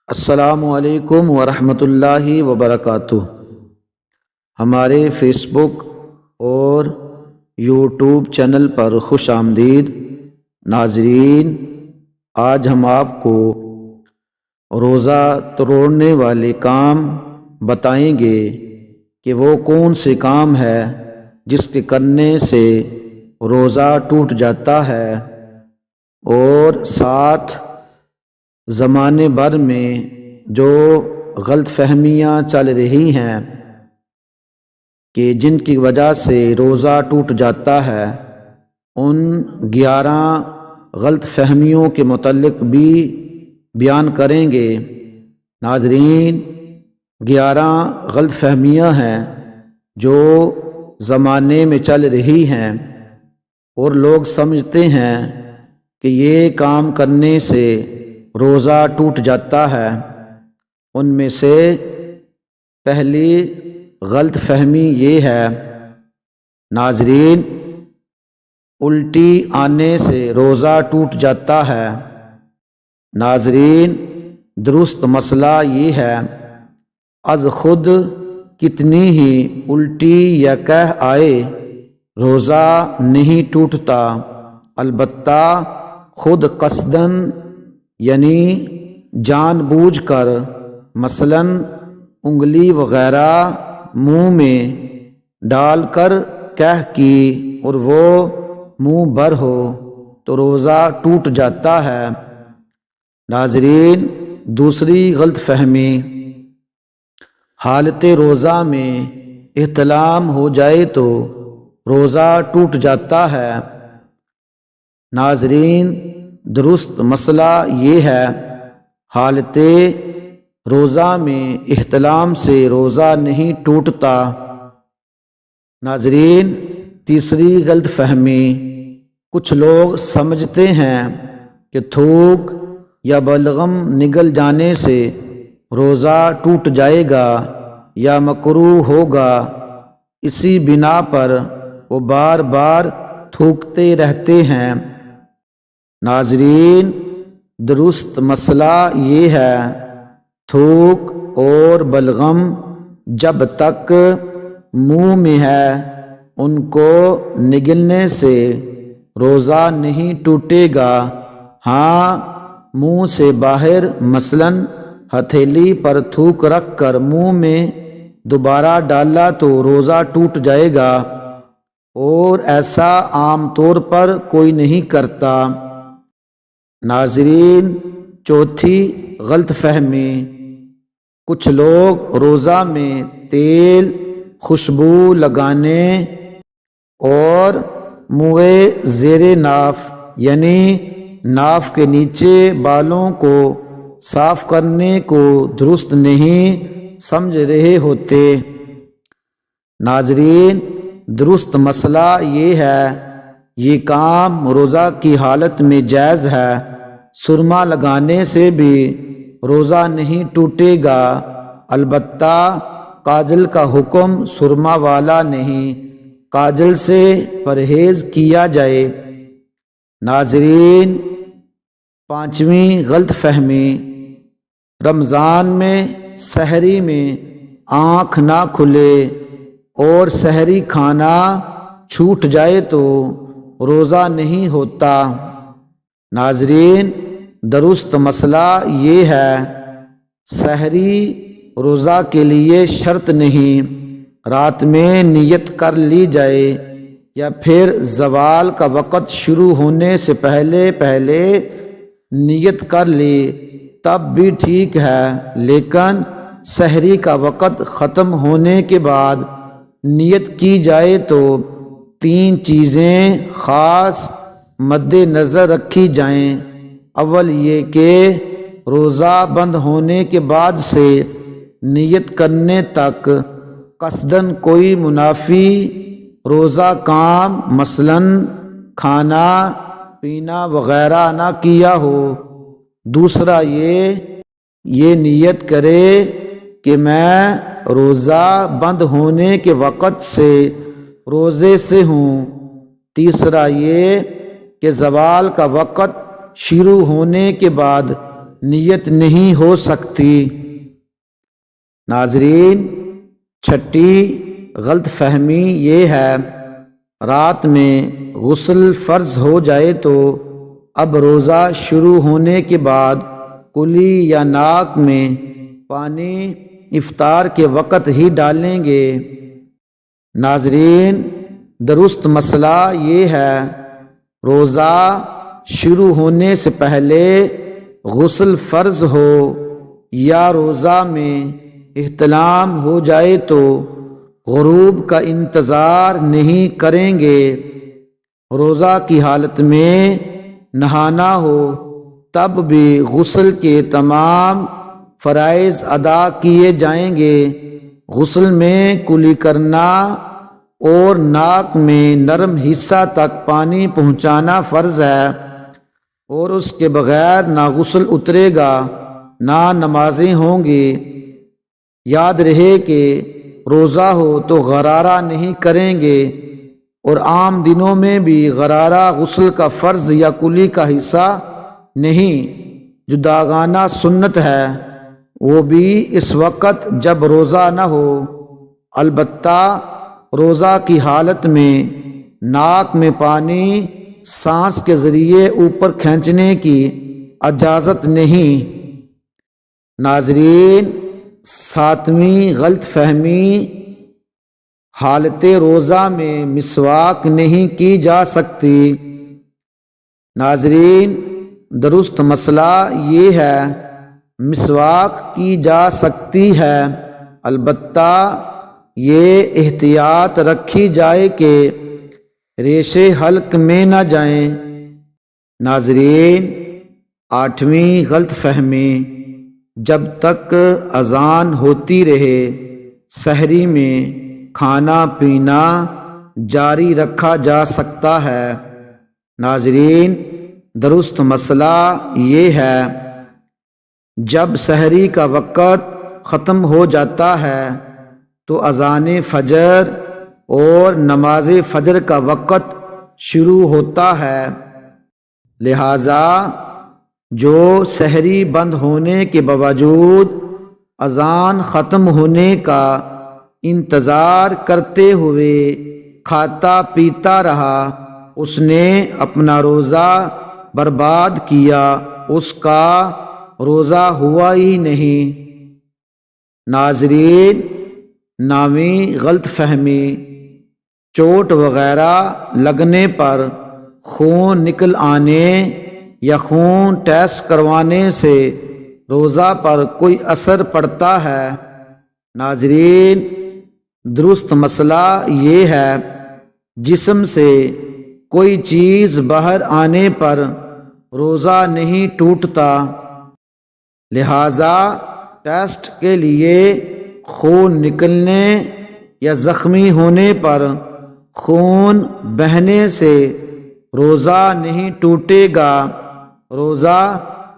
السلام علیکم ورحمۃ اللہ وبرکاتہ۔ ہمارے فیس بک اور یوٹیوب چینل پر خوش آمدید ناظرین۔ آج ہم آپ کو روزہ توڑنے والے کام بتائیں گے کہ وہ کون سے کام ہے جس کے کرنے سے روزہ ٹوٹ جاتا ہے، اور ساتھ زمانے بھر میں جو غلط فہمیاں چل رہی ہیں کہ جن کی وجہ سے روزہ ٹوٹ جاتا ہے، ان 11 غلط فہمیوں کے متعلق بھی بیان کریں گے۔ ناظرین، 11 غلط فہمیاں ہیں جو زمانے میں چل رہی ہیں اور لوگ سمجھتے ہیں کہ یہ کام کرنے سے روزہ ٹوٹ جاتا ہے۔ ان میں سے پہلی غلط فہمی یہ ہے، ناظرین، الٹی آنے سے روزہ ٹوٹ جاتا ہے۔ ناظرین، درست مسئلہ یہ ہے، از خود کتنی ہی الٹی یا قے آئے روزہ نہیں ٹوٹتا، البتہ خود قصدن یعنی جان بوجھ کر، مثلاً انگلی وغیرہ منہ میں ڈال کر قے کی اور وہ منہ بھر ہو تو روزہ ٹوٹ جاتا ہے۔ ناظرین، دوسری غلط فہمی، حالت روزہ میں احتلام ہو جائے تو روزہ ٹوٹ جاتا ہے۔ ناظرین، درست مسئلہ یہ ہے، حالت روزہ میں احتلام سے روزہ نہیں ٹوٹتا۔ ناظرین، تیسری غلط فہمی، کچھ لوگ سمجھتے ہیں کہ تھوک یا بلغم نگل جانے سے روزہ ٹوٹ جائے گا یا مکروہ ہوگا، اسی بنا پر وہ بار بار تھوکتے رہتے ہیں۔ ناظرین، درست مسئلہ یہ ہے، تھوک اور بلغم جب تک منہ میں ہے ان کو نگلنے سے روزہ نہیں ٹوٹے گا۔ ہاں، منہ سے باہر مثلاً ہتھیلی پر تھوک رکھ کر منہ میں دوبارہ ڈالا تو روزہ ٹوٹ جائے گا، اور ایسا عام طور پر کوئی نہیں کرتا۔ ناظرین، چوتھی غلط فہمی، کچھ لوگ روزہ میں تیل خوشبو لگانے اور منہ زیر ناف یعنی ناف کے نیچے بالوں کو صاف کرنے کو درست نہیں سمجھ رہے ہوتے۔ ناظرین، درست مسئلہ یہ ہے، یہ کام روزہ کی حالت میں جائز ہے۔ سرما لگانے سے بھی روزہ نہیں ٹوٹے گا، البتہ کاجل کا حکم سرما والا نہیں، کاجل سے پرہیز کیا جائے۔ ناظرین، پانچویں غلط فہمی، رمضان میں سحری میں آنکھ نہ کھلے اور سحری کھانا چھوٹ جائے تو روزہ نہیں ہوتا۔ ناظرین، درست مسئلہ یہ ہے، سحری روزہ کے لیے شرط نہیں، رات میں نیت کر لی جائے یا پھر زوال کا وقت شروع ہونے سے پہلے نیت کر لی تب بھی ٹھیک ہے، لیکن سحری کا وقت ختم ہونے کے بعد نیت کی جائے تو 3 چیزیں خاص مد نظر رکھی جائیں۔ اول یہ کہ روزہ بند ہونے کے بعد سے نیت کرنے تک قصدن کوئی منافی روزہ کام مثلاً کھانا پینا وغیرہ نہ کیا ہو۔ دوسرا یہ نیت کرے کہ میں روزہ بند ہونے کے وقت سے روزے سے ہوں۔ تیسرا یہ کہ زوال کا وقت شروع ہونے کے بعد نیت نہیں ہو سکتی۔ ناظرین، چھٹی غلط فہمی یہ ہے، رات میں غسل فرض ہو جائے تو اب روزہ شروع ہونے کے بعد کلی یا ناک میں پانی افطار کے وقت ہی ڈالیں گے۔ ناظرین، درست مسئلہ یہ ہے، روزہ شروع ہونے سے پہلے غسل فرض ہو یا روزہ میں احتلام ہو جائے تو غروب کا انتظار نہیں کریں گے۔ روزہ کی حالت میں نہانا ہو تب بھی غسل کے تمام فرائض ادا کیے جائیں گے۔ غسل میں کلی کرنا اور ناک میں نرم حصہ تک پانی پہنچانا فرض ہے، اور اس کے بغیر نہ غسل اترے گا نہ نمازیں ہوں گی۔ یاد رہے کہ روزہ ہو تو غرارہ نہیں کریں گے، اور عام دنوں میں بھی غرارہ غسل کا فرض یا کلی کا حصہ نہیں، جداگانہ سنت ہے، وہ بھی اس وقت جب روزہ نہ ہو۔ البتہ روزہ کی حالت میں ناک میں پانی سانس کے ذریعے اوپر کھینچنے کی اجازت نہیں۔ ناظرین، ساتویں غلط فہمی، حالت روزہ میں مسواک نہیں کی جا سکتی۔ ناظرین، درست مسئلہ یہ ہے، مسواک کی جا سکتی ہے، البتہ یہ احتیاط رکھی جائے کہ ریشے حلق میں نہ جائیں۔ ناظرین، آٹھویں غلط فہمی، جب تک اذان ہوتی رہے سحری میں کھانا پینا جاری رکھا جا سکتا ہے۔ ناظرین، درست مسئلہ یہ ہے، جب سحری کا وقت ختم ہو جاتا ہے تو اذان فجر اور نماز فجر کا وقت شروع ہوتا ہے، لہذا جو سحری بند ہونے کے باوجود اذان ختم ہونے کا انتظار کرتے ہوئے کھاتا پیتا رہا، اس نے اپنا روزہ برباد کیا، اس کا روزہ ہوا ہی نہیں۔ ناظرین، نویں غلط فہمی، چوٹ وغیرہ لگنے پر خون نکل آنے یا خون ٹیسٹ کروانے سے روزہ پر کوئی اثر پڑتا ہے۔ ناظرین، درست مسئلہ یہ ہے، جسم سے کوئی چیز باہر آنے پر روزہ نہیں ٹوٹتا، لہذا ٹیسٹ کے لیے خون نکلنے یا زخمی ہونے پر خون بہنے سے روزہ نہیں ٹوٹے گا۔ روزہ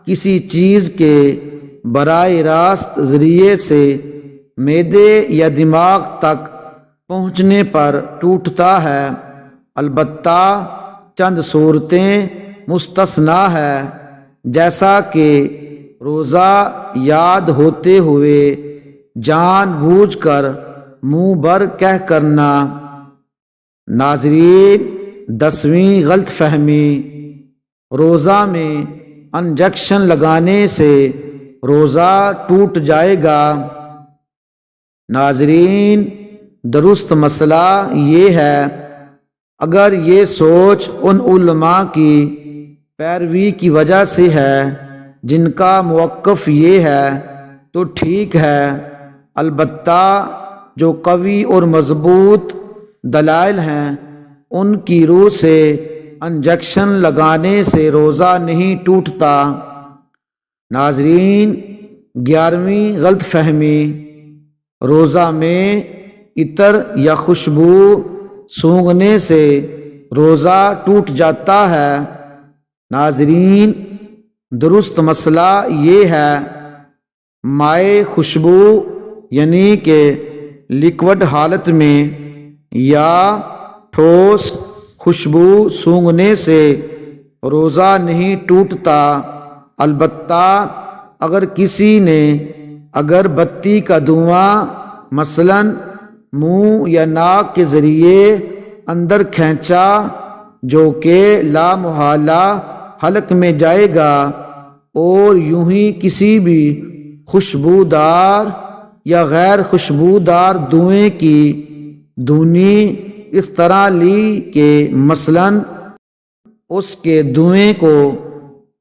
کسی چیز کے براہ راست ذریعے سے معدے یا دماغ تک پہنچنے پر ٹوٹتا ہے، البتہ چند صورتیں مستثنیٰ ہے، جیسا کہ روزہ یاد ہوتے ہوئے جان بوجھ کر منہ بر کہہ کرنا۔ ناظرین، دسویں غلط فہمی، روزہ میں انجیکشن لگانے سے روزہ ٹوٹ جائے گا۔ ناظرین، درست مسئلہ یہ ہے، اگر یہ سوچ ان علماء کی پیروی کی وجہ سے ہے جن کا موقف یہ ہے تو ٹھیک ہے، البتہ جو قوی اور مضبوط دلائل ہیں ان کی روح سے انجیکشن لگانے سے روزہ نہیں ٹوٹتا۔ ناظرین، 11ویں غلط فہمی، روزہ میں عطر یا خوشبو سونگھنے سے روزہ ٹوٹ جاتا ہے۔ ناظرین، درست مسئلہ یہ ہے، مائع خوشبو یعنی کہ لیکوڈ حالت میں یا ٹھوس خوشبو سونگھنے سے روزہ نہیں ٹوٹتا، البتہ اگر کسی نے اگر بتی کا دھواں مثلاً منہ یا ناک کے ذریعے اندر کھینچا جو کہ لا محالہ حلق میں جائے گا، اور یوں ہی کسی بھی خوشبودار یا غیر خوشبودار دھوئیں کی دھنی اس طرح لی کہ مثلاً اس کے دھوئیں کو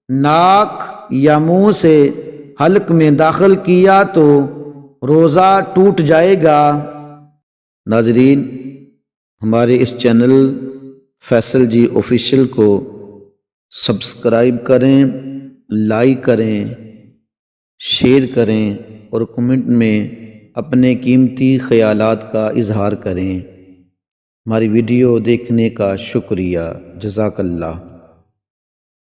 ناک یا منہ سے حلق میں داخل کیا تو روزہ ٹوٹ جائے گا۔ ناظرین، ہمارے اس چینل فیصل جی آفیشیل کو سبسکرائب کریں، لائک کریں، شیئر کریں اور کمنٹ میں اپنے قیمتی خیالات کا اظہار کریں۔ ہماری ویڈیو دیکھنے کا شکریہ، جزاک اللہ۔